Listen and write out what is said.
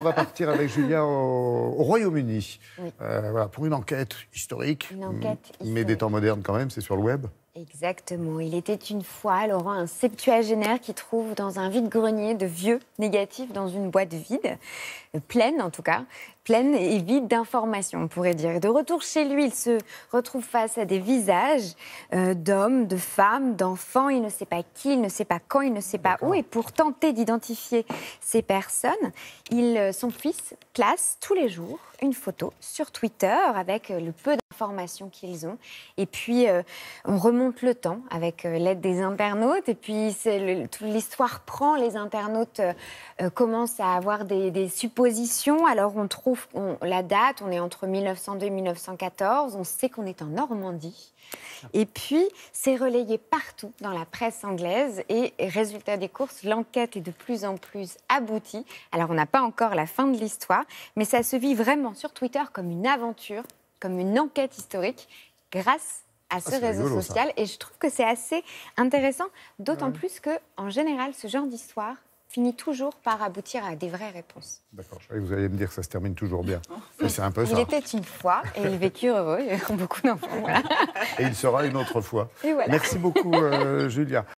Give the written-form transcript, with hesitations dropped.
On va partir avec Julia au Royaume-Uni, Oui. voilà, pour une enquête historique, Une enquête mais historique. des temps modernes quand même, c'est sur le web. Exactement. Il était une fois, Laurent, un septuagénaire qui trouve dans un vide-grenier de vieux négatifs dans une boîte vide, pleine en tout cas, pleine et vide d'informations, on pourrait dire. Et de retour chez lui, il se retrouve face à des visages d'hommes, de femmes, d'enfants. Il ne sait pas qui, il ne sait pas quand, il ne sait pas où. Et pour tenter d'identifier ces personnes, son fils place tous les jours une photo sur Twitter avec le peu d'informations qu'ils ont. Et puis, on remonte le temps avec l'aide des internautes. Et puis, toute l'histoire prend. Les internautes commencent à avoir des suppositions. Alors, on trouve la date. On est entre 1902 et 1914. On sait qu'on est en Normandie. Et puis, c'est relayé partout dans la presse anglaise. Et résultat des courses, l'enquête est de plus en plus aboutie. Alors, on n'a pas encore la fin de l'histoire, mais ça se vit vraiment sur Twitter comme une aventure, comme une enquête historique, grâce à ce réseau rigolo, social. Et je trouve que c'est assez intéressant, d'autant plus qu'en général, ce genre d'histoire finit toujours par aboutir à des vraies réponses. D'accord, je savais que vous alliez me dire que ça se termine toujours bien. C'est un peu Il ça. était une fois et ils vécurent heureux, ils ont beaucoup d'enfants. Voilà. Et il sera une autre fois. Et voilà. Merci beaucoup, Julia.